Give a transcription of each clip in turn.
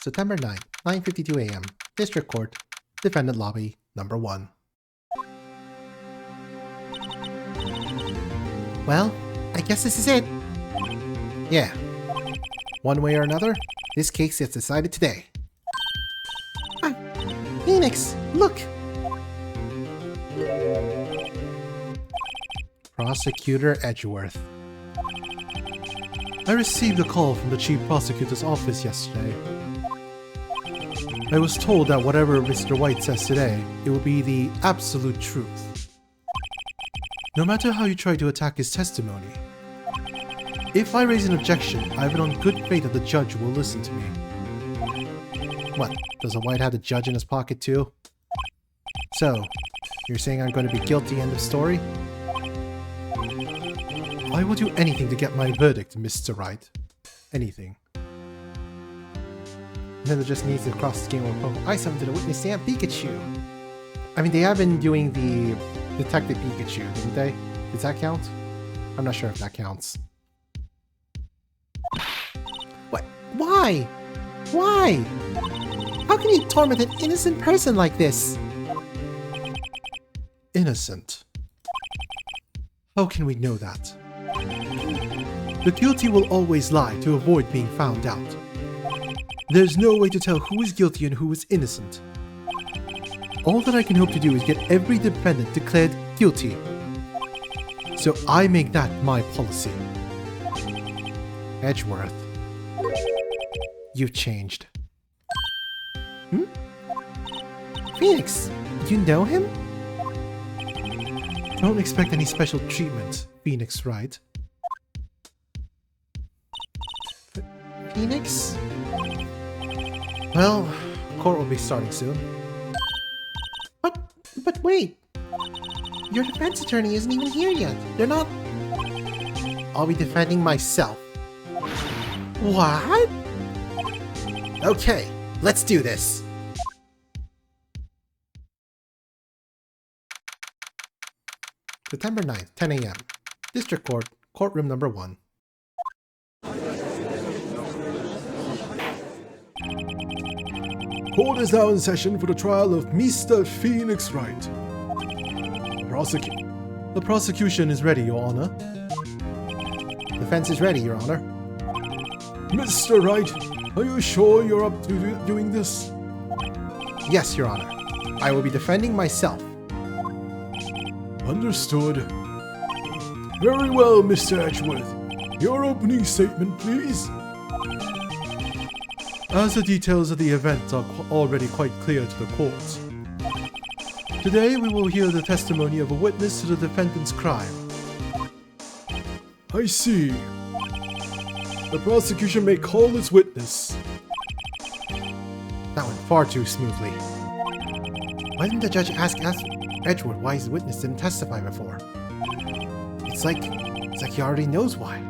September 9th, 9:52 a.m. District Court, Defendant Lobby, number 1. Well, I guess this is it. Yeah. One way or another, this case gets decided today. Ah, Phoenix, look! Prosecutor Edgeworth. I received a call from the Chief Prosecutor's office yesterday. I was told that whatever Mr. White says today, it will be the absolute truth. No matter how you try to attack his testimony, if I raise an objection, I have it on good faith that the judge will listen to me. What, does the White have the judge in his pocket too? So, you're saying I'm going to be guilty, end of story? I will do anything to get my verdict, Mr. Wright. Anything. Nintendo just needs to cross the game with Pokemon. I summoned to the witness stand Pikachu. I mean, they have been doing the Detective Pikachu, didn't they? Does that count? I'm not sure if that counts. What? Why? Why? How can you torment an innocent person like this? Innocent? How can we know that? The guilty will always lie to avoid being found out. There's no way to tell who is guilty and who is innocent. All that I can hope to do is get every defendant declared guilty. So I make that my policy. Edgeworth. You've changed. Hmm? Phoenix, you know him? Don't expect any special treatment, Phoenix Wright. Phoenix? Well, court will be starting soon. But wait! Your defense attorney isn't even here yet. They're not... I'll be defending myself. What? Okay, let's do this. September 9th, 10 a.m. District Court, Courtroom number 1. Court is now in session for the trial of Mr. Phoenix Wright. The prosecution is ready, Your Honor. Defense is ready, Your Honor. Mr. Wright, are you sure you're up to doing this? Yes, Your Honor. I will be defending myself. Understood. Very well, Mr. Edgeworth. Your opening statement, please. As the details of the event are already quite clear to the court, today we will hear the testimony of a witness to the defendant's crime. I see. The prosecution may call its witness. That went far too smoothly. Why didn't the judge ask Edgeworth why his witness didn't testify before? It's like he already knows why.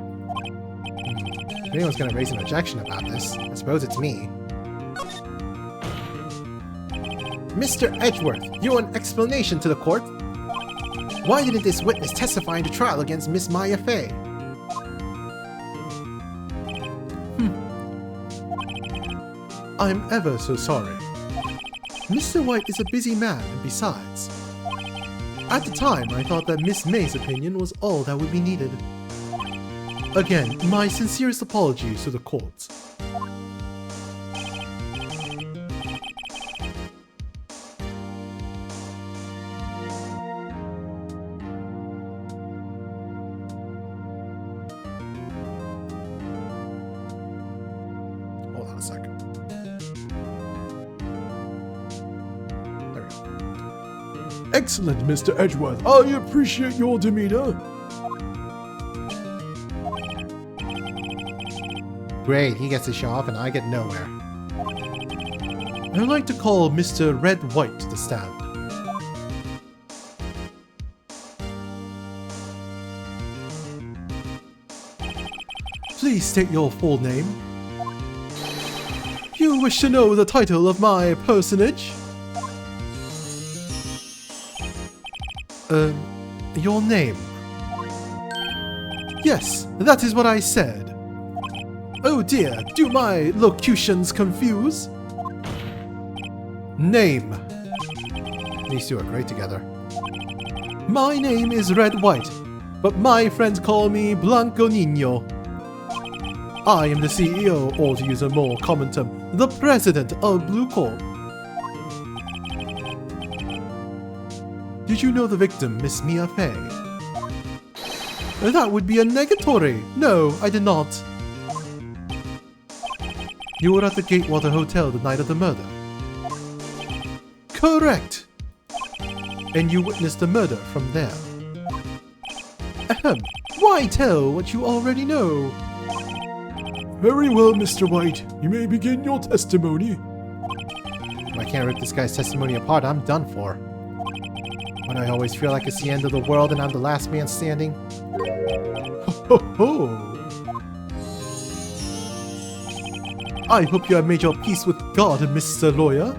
If anyone's gonna raise an objection about this, I suppose it's me. Mr. Edgeworth, you want an explanation to the court? Why didn't this witness testify in the trial against Miss Maya Fey? I'm ever so sorry. Mr. White is a busy man, and besides, at the time I thought that Miss May's opinion was all that would be needed. Again, my sincerest apologies to the court. Hold on a second. There we go. Excellent, Mr. Edgeworth. I appreciate your demeanor. Great, he gets to show off and I get nowhere. I'd like to call Mr. Red White to the stand. Please state your full name. You wish to know the title of my personage? Your name. Yes, that is what I said. Oh dear, do my locutions confuse? Name. These two are great together. My name is Red White, but my friends call me Blanco Nino. I am the CEO, or to use a more common term, the president of Bluecorp. Did you know the victim, Miss Mia Fey? That would be a negatory. No, I did not. You were at the Gatewater Hotel the night of the murder. Correct. And you witnessed the murder from there. Ahem. Why tell what you already know? Very well, Mr. White. You may begin your testimony. If I can't rip this guy's testimony apart, I'm done for. When I always feel like it's the end of the world and I'm the last man standing. Ho ho ho! I hope you have made your peace with God, Mr. Lawyer.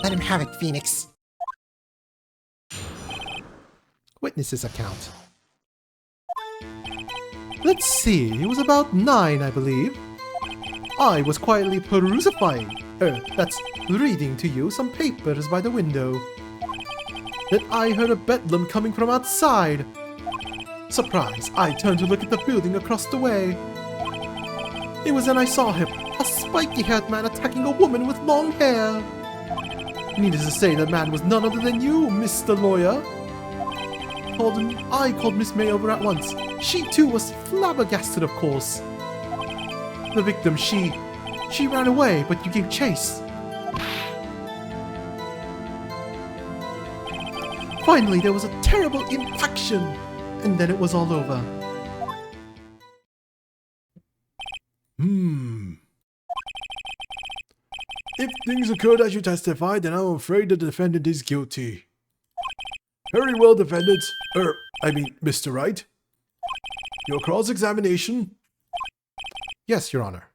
Let him have it, Phoenix. Witness's account. Let's see, it was about 9, I believe. I was quietly that's reading to you some papers by the window. Then I heard a bedlam coming from outside. Surprised, I turned to look at the building across the way. It was then I saw him, a spiky-haired man attacking a woman with long hair. Needless to say, that man was none other than you, Mr. Lawyer. I called Miss May over at once. She too was flabbergasted, of course. The victim, she ran away, but you gave chase. Finally, there was a terrible impaction, and then it was all over. If things occurred as you testified, then I'm afraid the defendant is guilty. Very well, defendant. Mr. Wright. Your cross-examination. Yes, Your Honor.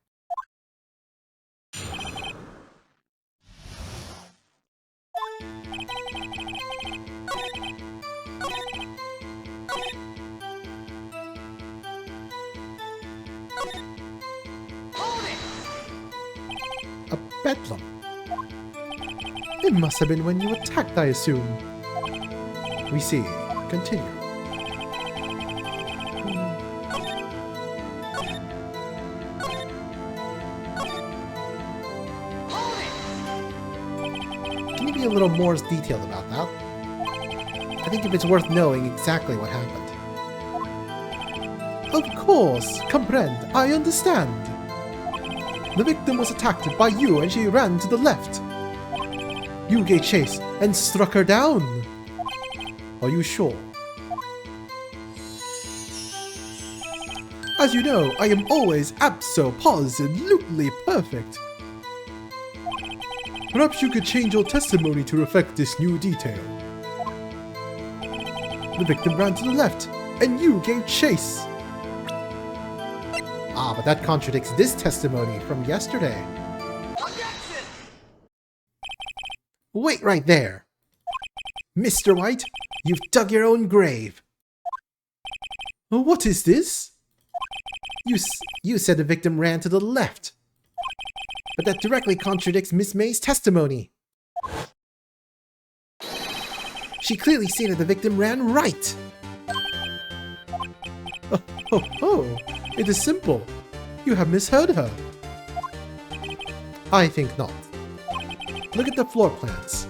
A bedlam. It must have been when you attacked, I assume. We see. Continue. Can you be a little more detailed about that? I think if it's worth knowing exactly what happened. Of course, comprehend, I understand. The victim was attacked by you and she ran to the left. You gave chase and struck her down. Are you sure? As you know, I am always abso-positively perfect. Perhaps you could change your testimony to reflect this new detail. The victim ran to the left, and you gave chase. Ah, but that contradicts this testimony from yesterday. Objection! Wait right there. Mr. White, you've dug your own grave. What is this? You said the victim ran to the left. But that directly contradicts Miss May's testimony. She clearly stated the victim ran right. Oh, it is simple. You have misheard her. I think not. Look at the floor plans.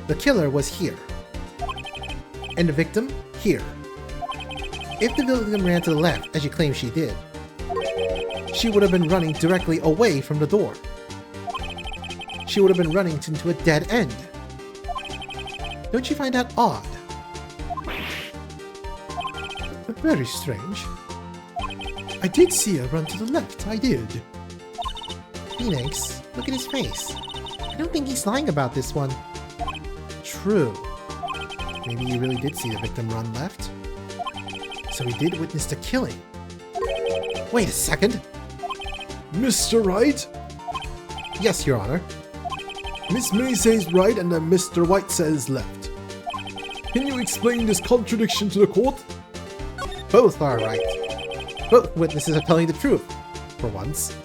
The killer was here. And the victim, here. If the victim ran to the left, as you claim she did, she would have been running directly away from the door. She would have been running into a dead end. Don't you find that odd? Very strange. I did see her run to the left, I did. Phoenix, look at his face. I don't think he's lying about this one. True. Maybe he really did see the victim run left. So he did witness the killing. Wait a second. Mr. Wright? Yes, Your Honor. Miss May says right and then Mr. White says left. Can you explain this contradiction to the court? Both are right. Both witnesses are telling the truth, for once.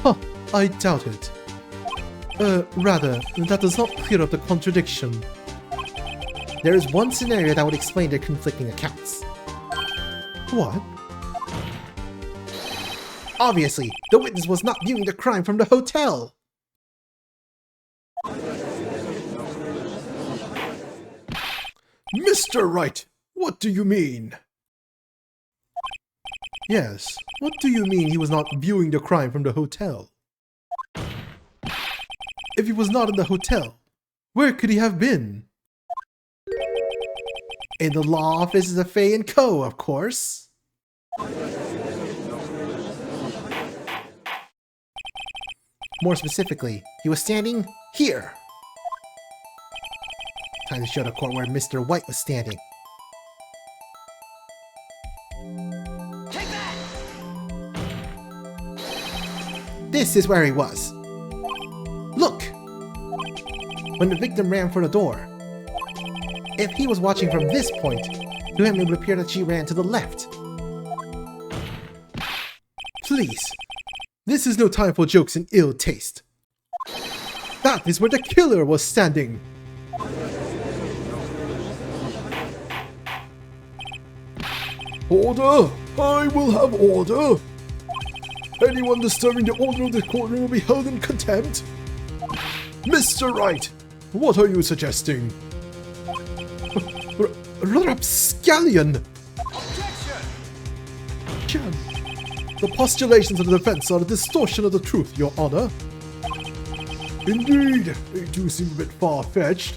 Huh, I doubt it. Rather, that does not clear up the contradiction. There is one scenario that would explain their conflicting accounts. What? Obviously, the witness was not viewing the crime from the hotel. Mr. Wright, what do you mean? Yes, what do you mean he was not viewing the crime from the hotel? If he was not in the hotel, where could he have been? In the law offices of Fay & Co., of course. More specifically, he was standing here. Time to show the court where Mr. White was standing. Take that! This is where he was. Look! When the victim ran for the door. If he was watching from this point, to him it would appear that she ran to the left. Please, this is no time for jokes in ill taste. That is where the killer was standing. Order! I will have order! Anyone disturbing the order of the courtroom will be held in contempt. Mr. Wright, what are you suggesting? Rapscallion! Objection! The postulations of the defense are a distortion of the truth, Your Honor. Indeed, they do seem a bit far-fetched.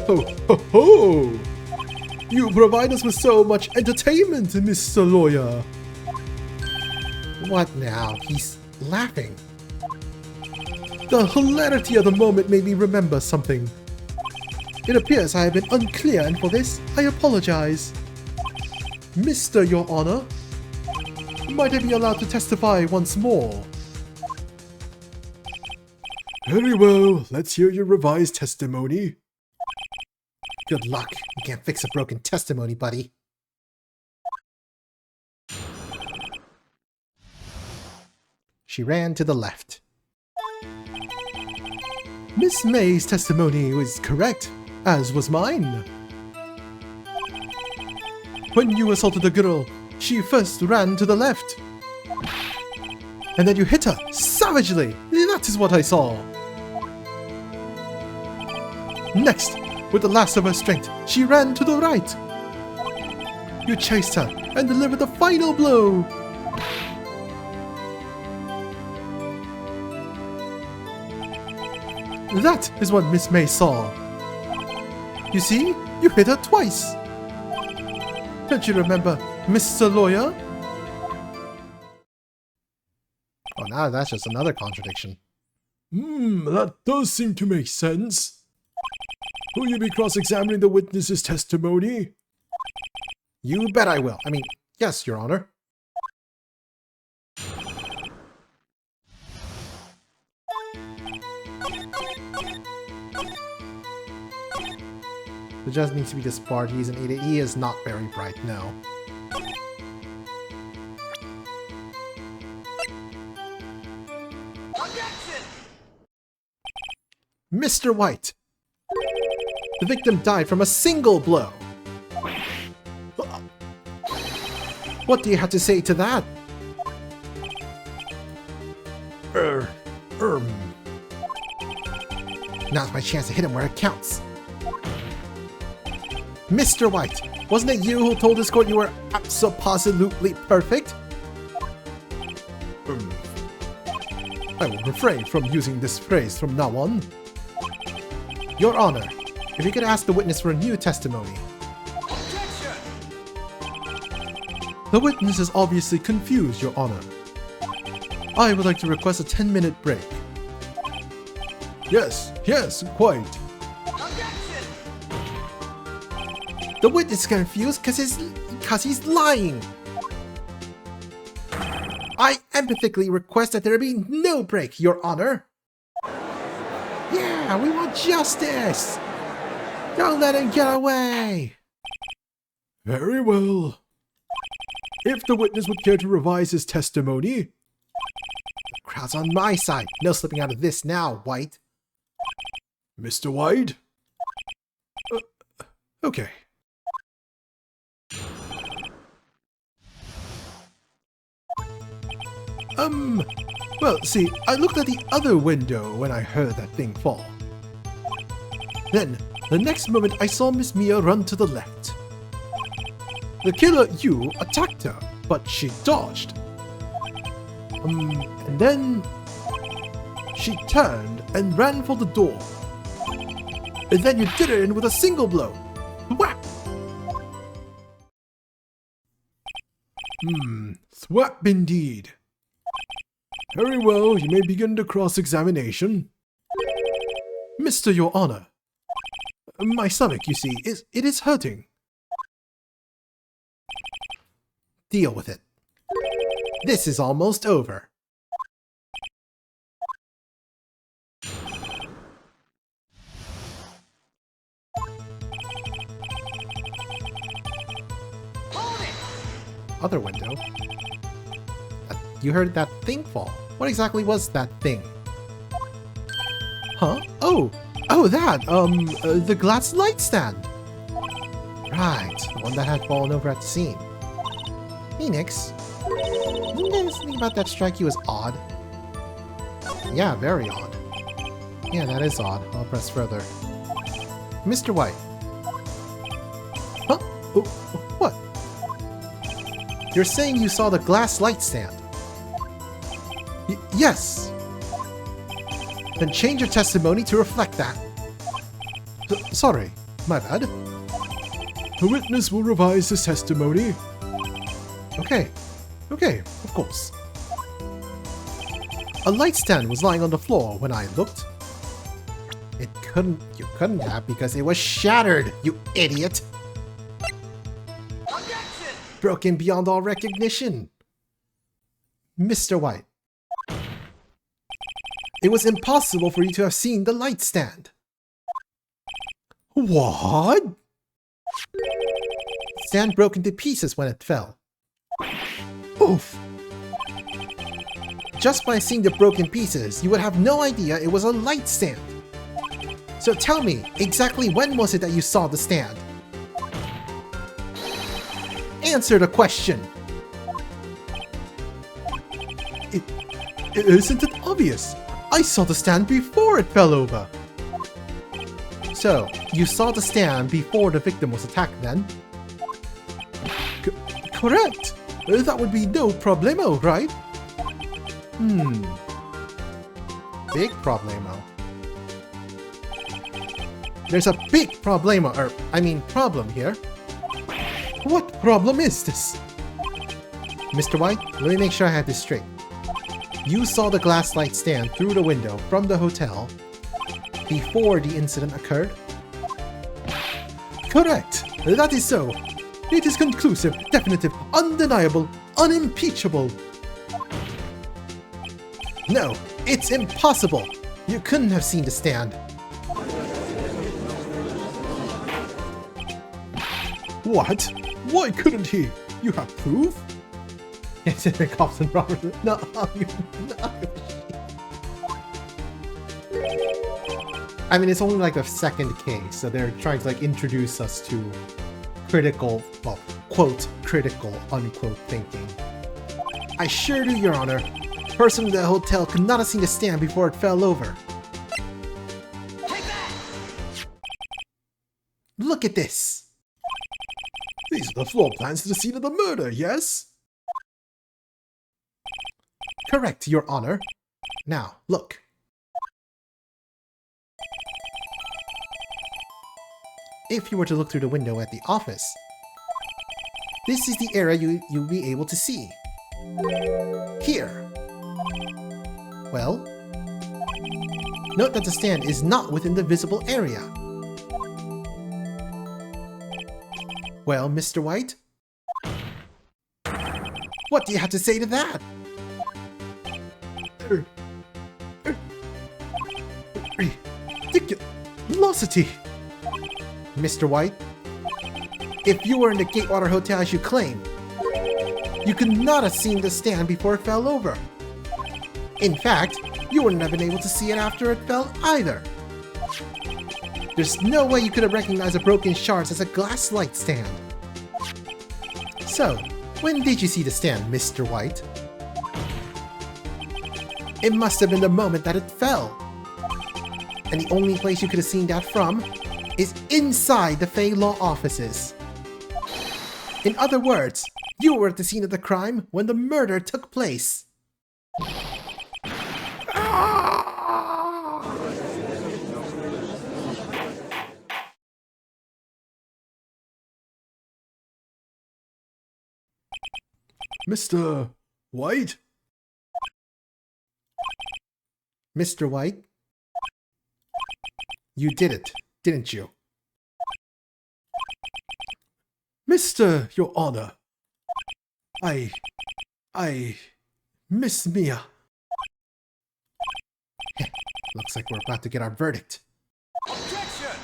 Ho, ho, ho! You provide us with so much entertainment, Mr. Lawyer. What now? He's laughing. The hilarity of the moment made me remember something. It appears I have been unclear, and for this, I apologize. Mr. Your Honor, might I be allowed to testify once more? Very well, let's hear your revised testimony. Good luck. You can't fix a broken testimony, buddy. She ran to the left. Miss May's testimony was correct, as was mine. When you assaulted the girl, she first ran to the left. And then you hit her savagely. That is what I saw. Next, with the last of her strength, she ran to the right. You chased her and delivered the final blow. That is what Miss May saw. You see, you hit her twice. Don't you remember, Mr. Lawyer? Oh, now that's just another contradiction. That does seem to make sense. Will you be cross-examining the witness's testimony? You bet I will. I mean, yes, Your Honor. The judge needs to be disbarred. He's an idiot. He is not very bright, no. Objection! Mr. White! The victim died from a single blow. What do you have to say to that? Now's my chance to hit him where it counts. Mr. White, wasn't it you who told this court you were abso-positively perfect? I will refrain from using this phrase from now on. Your Honor, if you could ask the witness for a new testimony. Objection! The witness is obviously confused, Your Honor. I would like to request a 10-minute break. Yes, quite. Objection! The witness is confused because he's lying. I empathetically request that there be no break, Your Honor. Yeah, we want justice. Don't let him get away! Very well. If the witness would care to revise his testimony. The crowd's on my side. No slipping out of this now, White. Mr. White? Okay. Well, see, I looked at the other window when I heard that thing fall. Then, the next moment I saw Miss Mia run to the left. The killer, you, attacked her, but she dodged. And then she turned and ran for the door. And then you did it in with a single blow. Whap! Thwap indeed. Very well, you may begin the cross-examination. Mr. Your Honor, my stomach, you see, it is hurting. Deal with it. This is almost over. Hold it! Other window. You heard that thing fall. What exactly was that thing? Huh? Oh, that, the glass light stand. Right, the one that had fallen over at the scene. Phoenix, didn't anything about that strike you as odd? Yeah, very odd. Yeah, that is odd. I'll press further. Mr. White. Huh? Oh, what? You're saying you saw the glass light stand? Yes! Then change your testimony to reflect that. Sorry, my bad. The witness will revise his testimony. Okay, of course. A light stand was lying on the floor when I looked. You couldn't have because it was shattered, you idiot! Objection! Broken beyond all recognition. Mr. White. It was impossible for you to have seen the light stand. What? The stand broke into pieces when it fell. Oof. Just by seeing the broken pieces, you would have no idea it was a light stand. So tell me, exactly when was it that you saw the stand? Answer the question! Isn't it obvious? I saw the stand before it fell over. So, you saw the stand before the victim was attacked then? Correct. That would be no problemo, right? Big problemo. There's a big problemo, problem here. What problem is this? Mr. White, let me make sure I have this straight. You saw the glass light stand through the window from the hotel before the incident occurred? Correct. That is so. It is conclusive, definitive, undeniable, unimpeachable. No, it's impossible. You couldn't have seen the stand. What? Why couldn't he? You have proof? It's in Cops and Robert. No, I mean, it's only like the second case, so they're trying to like introduce us to critical, well, quote, critical, unquote thinking. I sure do, Your Honor. The person in the hotel could not have seen the stand before it fell over. Take that! Look at this. These are the floor plans to the scene of the murder, yes? Correct, Your Honor. Now, look. If you were to look through the window at the office, this is the area you'll be able to see. Here. Well, note that the stand is not within the visible area. Well, Mr. White? What do you have to say to that? Ridiculosity! Mr. White. If you were in the Gatewater Hotel as you claim, you could not have seen the stand before it fell over. In fact, you wouldn't have been able to see it after it fell either. There's no way you could have recognized the broken shards as a glass light stand. So, when did you see the stand, Mr. White? It must have been the moment that it fell. And the only place you could have seen that from is inside the Fey Law offices. In other words, you were at the scene of the crime when the murder took place. Mr. White? Mr. White? You did it, didn't you? Your Honor. Miss Mia. Looks like we're about to get our verdict. Objection!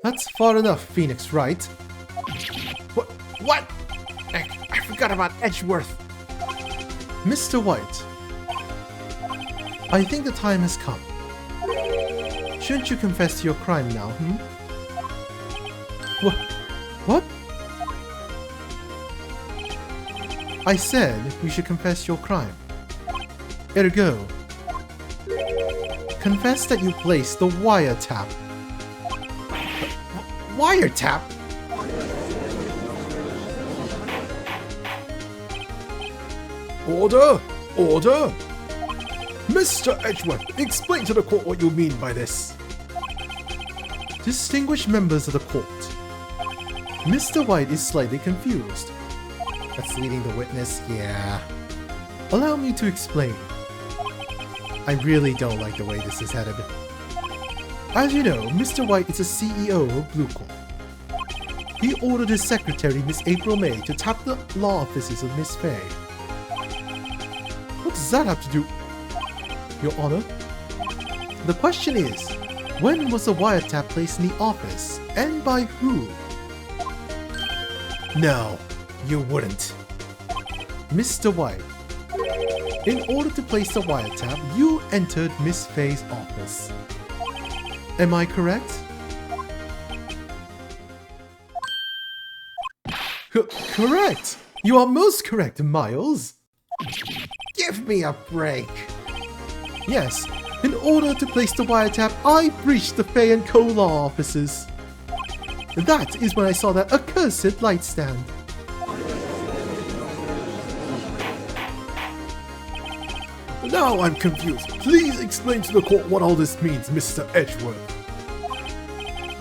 That's far enough, Phoenix Wright. What? I forgot about Edgeworth. Mr. White, I think the time has come. Shouldn't you confess to your crime now, What? I said you should confess your crime. Ergo, confess that you placed the wiretap. Wiretap? Order! Order! Mr. Edgeworth, explain to the court what you mean by this. Distinguished members of the court, Mr. White is slightly confused. That's leading the witness, yeah. Allow me to explain. I really don't like the way this is headed. As you know, Mr. White is the CEO of Bluecorp. He ordered his secretary, Miss April May, to tap the law offices of Miss Fay. What does that have to do? Your Honor? The question is, when was the wiretap placed in the office, and by who? No, you wouldn't. Mr. White, in order to place the wiretap, you entered Miss Fay's office. Am I correct? Correct! You are most correct, Miles! Give me a break! Yes, in order to place the wiretap, I breached the Fay & Co. law offices. That is when I saw that accursed light stand. Now I'm confused. Please explain to the court what all this means, Mr. Edgeworth.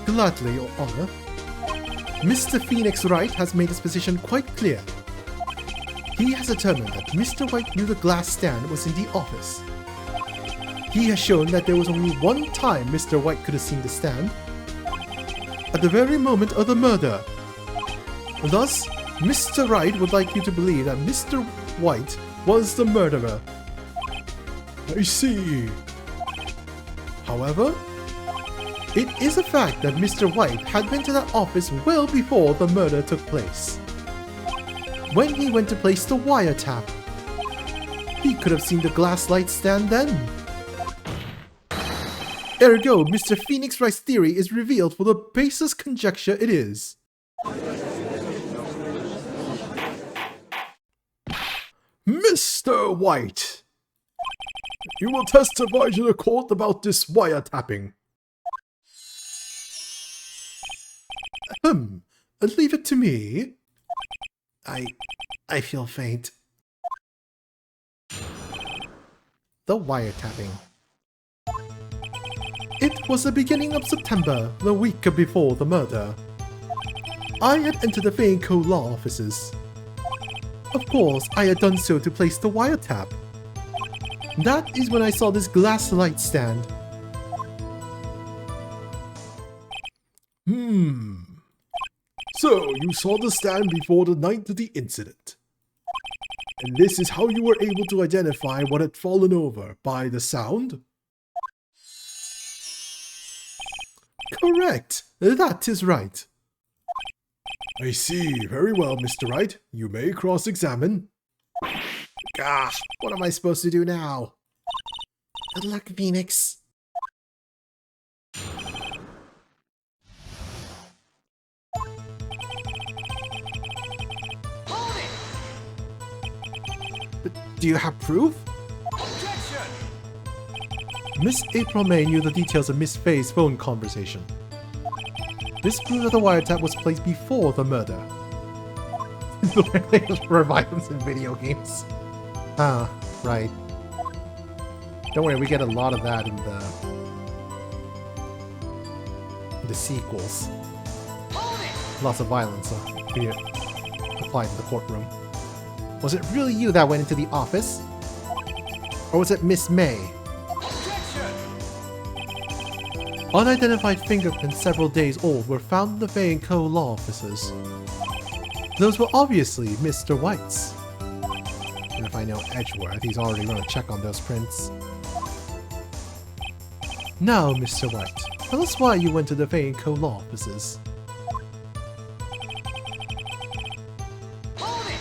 Gladly, Your Honor. Mr. Phoenix Wright has made his position quite clear. He has determined that Mr. White knew the glass stand was in the office. He has shown that there was only one time Mr. White could have seen the stand. At the very moment of the murder. Thus, Mr. Wright would like you to believe that Mr. White was the murderer. I see. However, it is a fact that Mr. White had been to that office well before the murder took place. When he went to place the wiretap, he could have seen the glass light stand then. Ergo, Mr. Phoenix Wright's theory is revealed for the basest conjecture it is. Mr. White, you will testify to the court about this wiretapping. Leave it to me. I feel faint. The wiretapping. It was the beginning of September, the week before the murder. I had entered the Fay & Co. law offices. Of course, I had done so to place the wiretap. That is when I saw this glass light stand. So, you saw the stand before the night of the incident. And this is how you were able to identify what had fallen over, by the sound? Correct. That is right. I see. Very well, Mr. Wright. You may cross-examine. Gosh, what am I supposed to do now? Good luck, Phoenix. Hold it! Do you have proof? Objection! Miss April May knew the details of Miss Faye's phone conversation. This proved that the wiretap was placed before the murder. For violence in video games. Ah, right. Don't worry, we get a lot of that in the sequels. Hold it! Lots of violence being applied to the courtroom. Was it really you that went into the office? Or was it Miss May? Objection! Unidentified fingerprints several days old were found in the Fay & Co. law offices. Those were obviously Mr. White's. And if I know Edgeworth, he's already run a check on those prints. Now, Mr. White, tell us why you went to the Fay & Co. law offices. Hold it!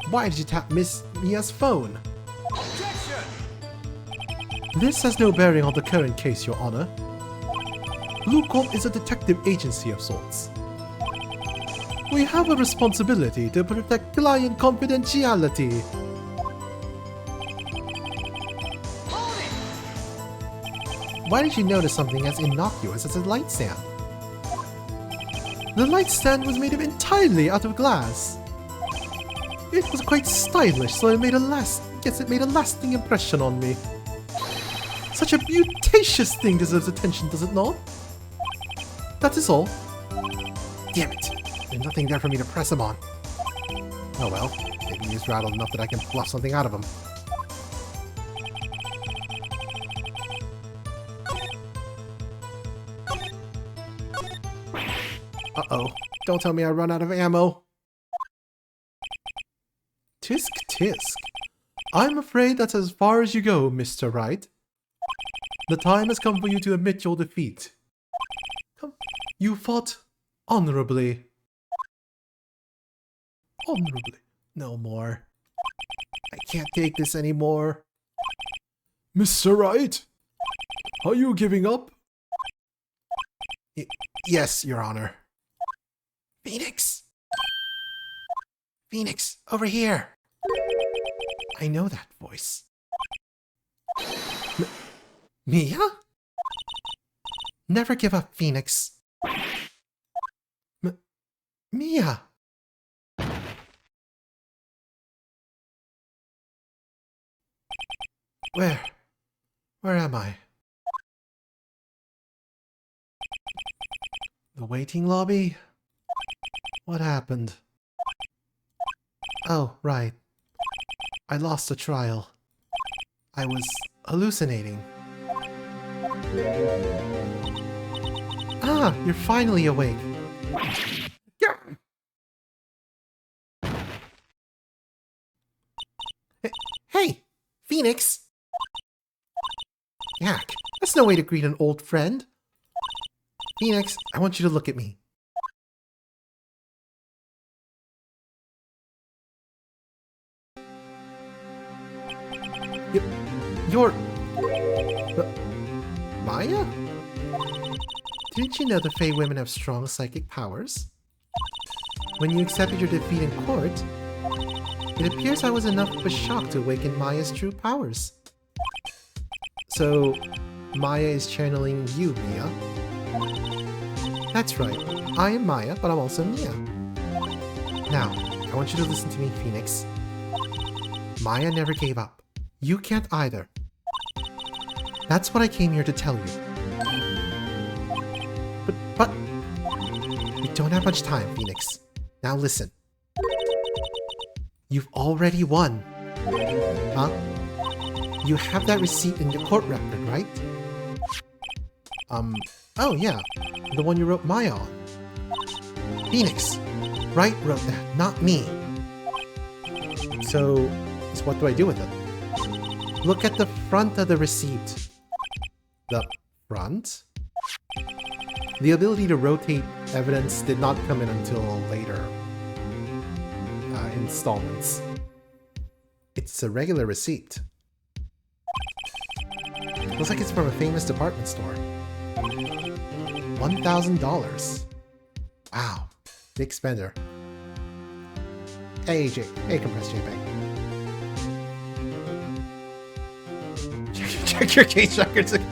Why did you tap Miss Mia's phone? Objection! This has no bearing on the current case, Your Honor. Bluecorp is a detective agency of sorts. We have a responsibility to protect client confidentiality. Hold it! Why did you notice something as innocuous as a light stand? The light stand was made entirely out of glass. It was quite stylish, so it made a lasting impression on me. Such a beauteous thing deserves attention, does it not? That is all. Damn it! There's nothing there for me to press him on. Oh well, maybe he's rattled enough that I can bluff something out of him. Uh-oh. Don't tell me I run out of ammo. Tisk tisk. I'm afraid that's as far as you go, Mr. Wright. The time has come for you to admit your defeat. You fought honorably. Honorably. No more. I can't take this anymore. Mr. Wright? Are you giving up? Yes, Your Honor. Phoenix! Phoenix, over here! I know that voice. Mia? Never give up, Phoenix. Mia! Where am I? The waiting lobby? What happened? Oh, right. I lost a trial. I was hallucinating. Ah, you're finally awake. Hey, Phoenix! Yak, that's no way to greet an old friend. Phoenix, I want you to look at me. You're... Maya? Didn't you know the Fey women have strong psychic powers? When you accepted your defeat in court, it appears I was enough of a shock to awaken Maya's true powers. So, Maya is channeling you, Mia? That's right. I am Maya, but I'm also Mia. Now, I want you to listen to me, Phoenix. Maya never gave up. You can't either. That's what I came here to tell you. But... We don't have much time, Phoenix. Now listen. You've already won. Huh? You have that receipt in your court record, right? Oh yeah. The one you wrote Maya on. Phoenix. Wright wrote that, not me. So what do I do with it? Look at the front of the receipt. The front? The ability to rotate evidence did not come in until later installments. It's a regular receipt. Looks like it's from a famous department store. $1,000. Wow. Big spender. Hey, hey, compressed JPEG. Check your case records again.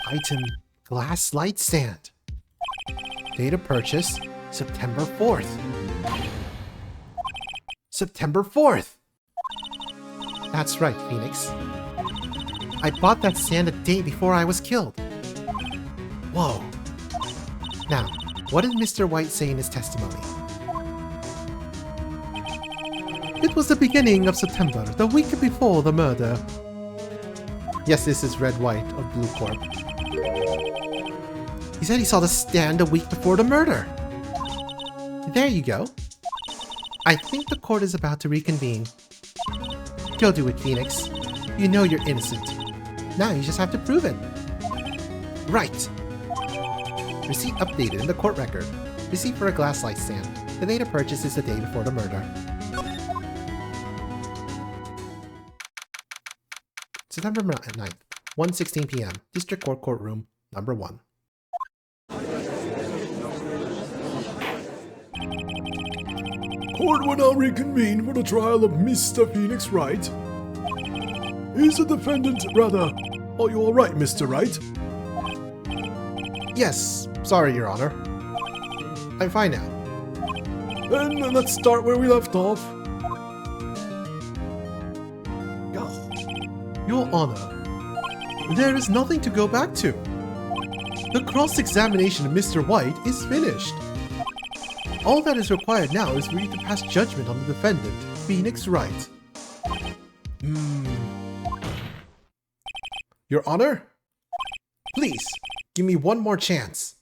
Item, glass light stand. Date of purchase, September 4th. September 4th! That's right, Phoenix. I bought that stand a day before I was killed. Whoa. Now, what did Mr. White say in his testimony? It was the beginning of September, the week before the murder. Yes, this is Red White of Bluecorp. He said he saw the stand a week before the murder. There you go. I think the court is about to reconvene. Go do it, Phoenix. You know you're innocent. Now you just have to prove it. Right. Receipt updated in the court record. Receipt for a glass light stand. The date of purchase is the day before the murder. September 9th, 1:16 p.m. District Court Courtroom, number 1. Court will now reconvene for the trial of Mr. Phoenix Wright. Is the defendant, rather... Are you alright, Mr. Wright? Yes, sorry, Your Honor. I'm fine now. Then let's start where we left off. Your Honor, there is nothing to go back to. The cross-examination of Mr. White is finished. All that is required now is for you to pass judgment on the defendant, Phoenix Wright. Your Honor? Please, give me one more chance.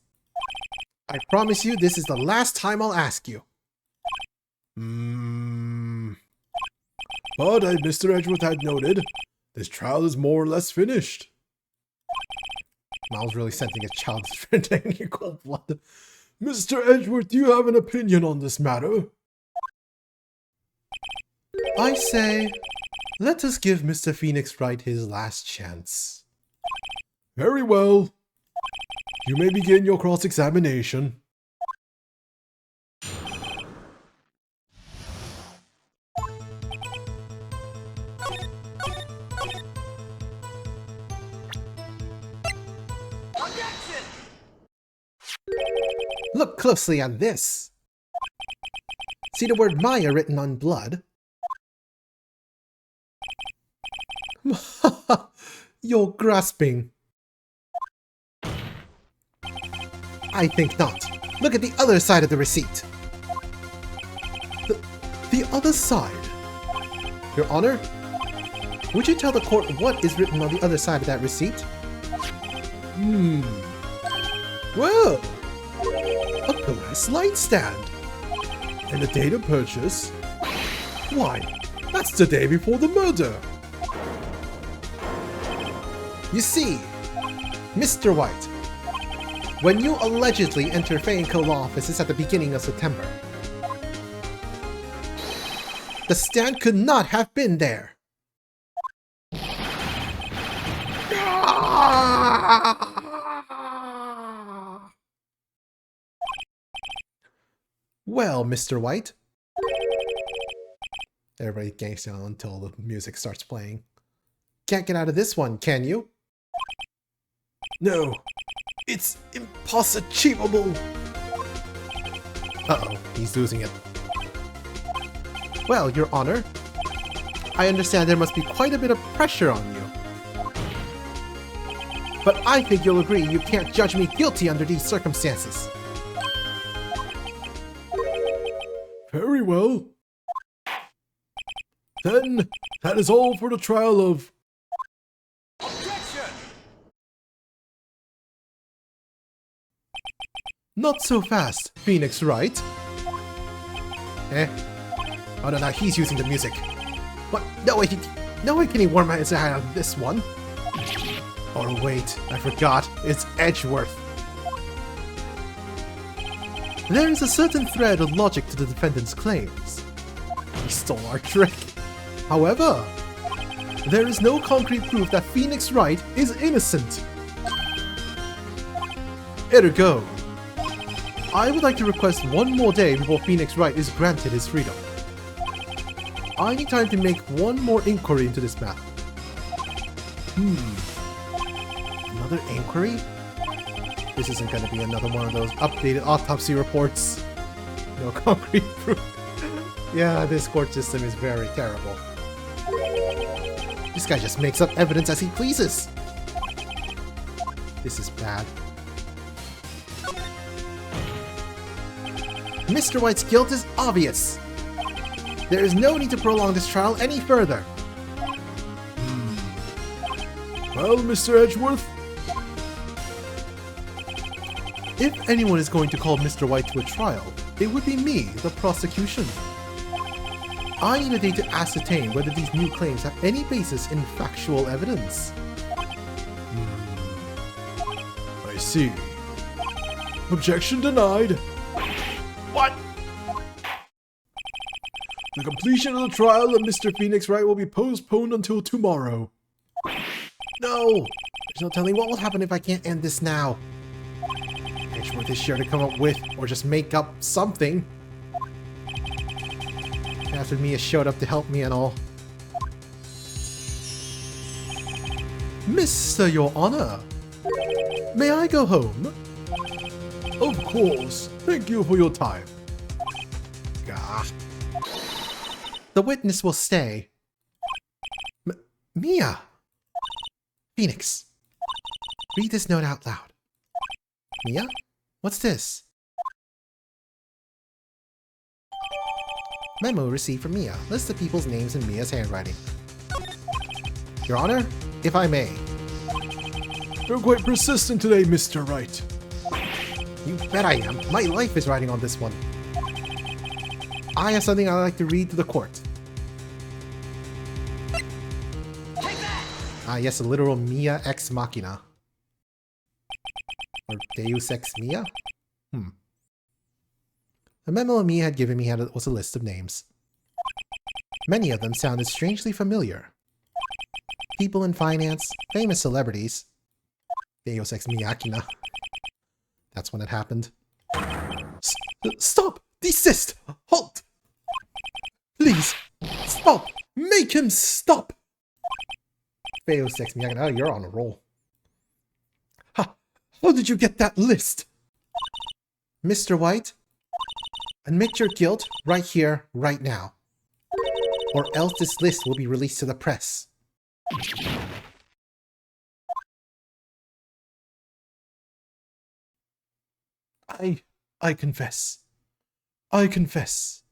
I promise you this is the last time I'll ask you. But as Mr. Edgeworth had noted, this trial is more or less finished. Miles really sensing a child's defending in cold blood. Mr. Edgeworth, do you have an opinion on this matter? I say, let us give Mr. Phoenix Wright his last chance. Very well. You may begin your cross-examination. Objection! Look closely on this. See the word Maya written on blood? You're grasping. I think not. Look at the other side of the receipt. The other side? Your Honor? Would you tell the court what is written on the other side of that receipt? Well, a glass light stand. And the date of purchase? Why, that's the day before the murder. You see, Mr. White, when you allegedly entered Fei & Co. law offices at the beginning of September, the stand could not have been there. Well, Mr. White. Everybody gangs down until the music starts playing. Can't get out of this one, can you? No, it's impossible. Uh-oh, he's losing it. Well, Your Honor, I understand there must be quite a bit of pressure on you. But I think you'll agree you can't judge me guilty under these circumstances. Very well. Then, that is all for the trial of... Objection! Not so fast, Phoenix Wright. Eh? Oh no, he's using the music. What? No, wait, No one can even warm my eye out of this one. Oh wait, I forgot. It's Edgeworth. There is a certain thread of logic to the defendant's claims. He stole our trick. However, there is no concrete proof that Phoenix Wright is innocent. Ergo, I would like to request one more day before Phoenix Wright is granted his freedom. I need time to make one more inquiry into this matter. Another inquiry? This isn't going to be another one of those updated autopsy reports. No concrete proof. Yeah, this court system is very terrible. This guy just makes up evidence as he pleases. This is bad. Mr. White's guilt is obvious. There is no need to prolong this trial any further. Well, Mr. Edgeworth, if anyone is going to call Mr. White to a trial, it would be me, the prosecution. I need a day to ascertain whether these new claims have any basis in factual evidence. I see. Objection denied. What? The completion of the trial of Mr. Phoenix Wright will be postponed until tomorrow. No! There's no telling what will happen if I can't end this now. Edgeworth is sure to come up with, or just make up, something. After Mia showed up to help me and all. Mr. Your Honor, may I go home? Of course. Thank you for your time. Gah. The witness will stay. Mia! Phoenix, read this note out loud. Mia? What's this? Memo received from Mia. List the people's names in Mia's handwriting. Your Honor, if I may. You're quite persistent today, Mr. Wright. You bet I am. My life is riding on this one. I have something I'd like to read to the court. Ah, yes, a literal Mia ex machina. Or Deus ex Mia? The memo Mia had given me was a list of names. Many of them sounded strangely familiar. People in finance, famous celebrities. Deus ex machina. That's when it happened. Stop! Desist! Halt! Please! Stop! Make him stop! Deus ex machina. Oh, you're on a roll. How did you get that list? Mr. White, admit your guilt right here, right now. Or else this list will be released to the press. I confess. I confess.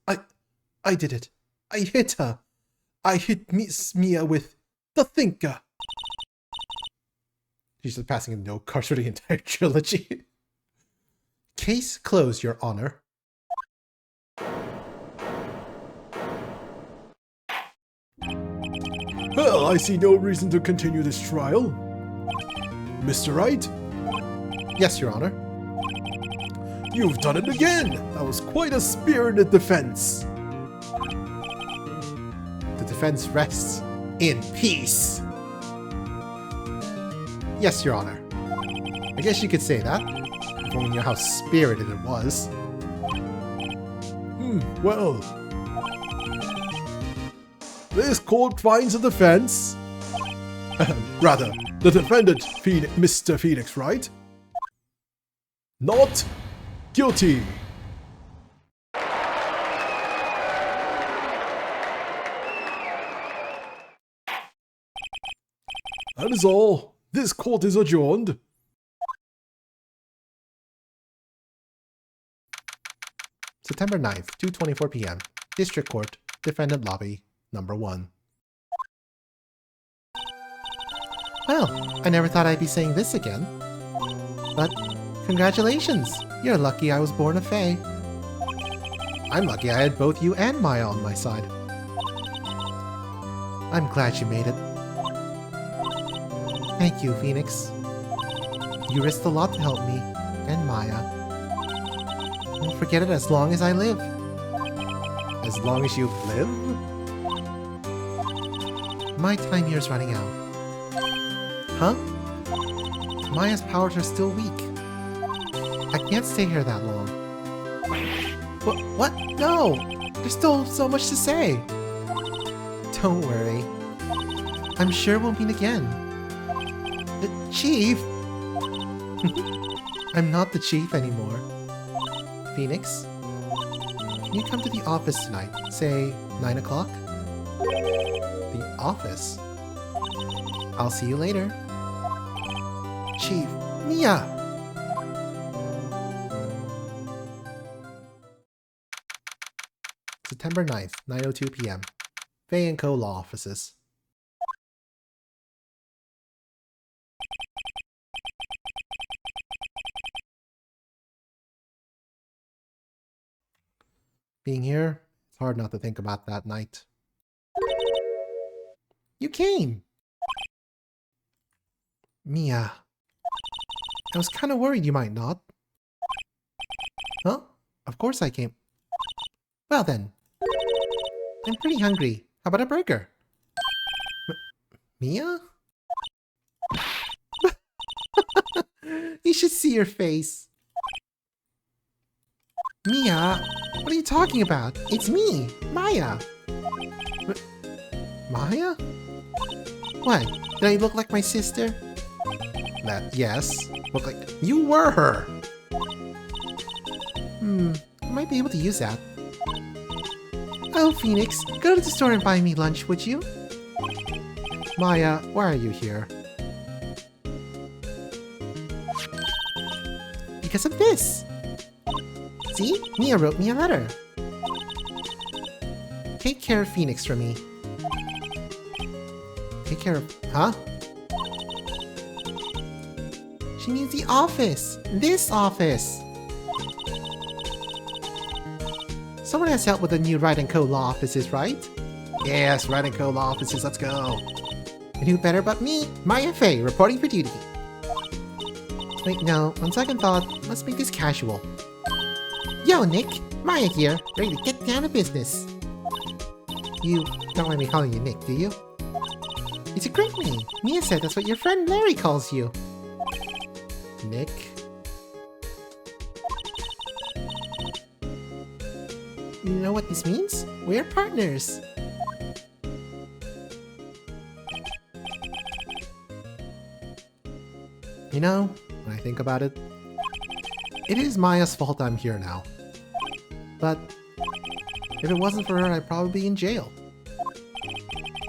I did it. I hit her. I hit Miss Mia with the thinker. She's just passing a no cards for the entire trilogy. Case closed, Your Honor. Well, I see no reason to continue this trial. Mr. Wright? Yes, Your Honor. You've done it again! That was quite a spirited defense. The defense rests in peace. Yes, Your Honor. I guess you could say that. If only you know how spirited it was. Well. This court finds the defense. Rather, the defendant, Mr. Phoenix Wright, not guilty. That is all. This court is adjourned. September 9th, 2:24 p.m. District Court, Defendant Lobby, Number 1. Well, I never thought I'd be saying this again. But, congratulations! You're lucky I was born a Fae. I'm lucky I had both you and Maya on my side. I'm glad you made it. Thank you, Phoenix. You risked a lot to help me, and Maya. I'll forget it as long as I live. As long as you live? My time here is running out. Huh? Maya's powers are still weak. I can't stay here that long. What? No! There's still so much to say. Don't worry. I'm sure we'll meet again. The Chief? I'm not the Chief anymore. Phoenix? Can you come to the office tonight? Say, 9 o'clock? The office? I'll see you later. Chief, Mia! September 9th, 9:02 p.m. Fay & Co. Law Offices. Being here, it's hard not to think about that night. You came! Mia. I was kind of worried you might not. Huh? Of course I came. Well then. I'm pretty hungry. How about a burger? Mia? You should see your face. Mia, what are you talking about? It's me, Maya. Maya? What? Did I look like my sister? Yes. Look like you were her. I might be able to use that. Oh, Phoenix, go to the store and buy me lunch, would you? Maya, why are you here? Because of this. See? Mia wrote me a letter. Take care of Phoenix for me. Take care of... Huh? She means the office. This office. Someone has help with the new Wright & Co. Law offices, right? Yes, Wright & Co. Law Offices, let's go. And who better but me, Maya Fay, reporting for duty. Wait, no, on second thought, let's make this casual. Yo, Nick, Maya here, ready to get down to business. You don't mind me calling you Nick, do you? It's a great name. Mia said that's what your friend Larry calls you. Nick? You know what this means? We're partners. You know, when I think about it, it is Maya's fault I'm here now. But if it wasn't for her, I'd probably be in jail.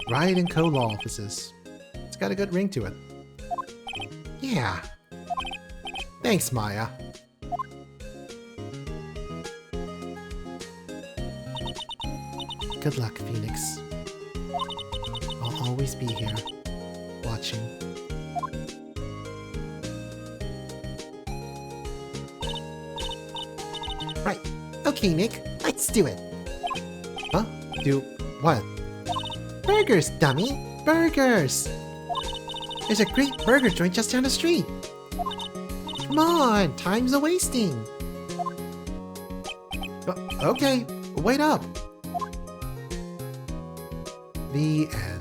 Wright & Co. Law Offices. It's got a good ring to it. Yeah. Thanks, Maya. Good luck, Phoenix. I'll always be here, watching. Right. Okay, Nick, let's do it. Huh? Do what? Burgers, dummy! Burgers! There's a great burger joint just down the street. Come on, time's a-wasting. Okay, wait up. The end.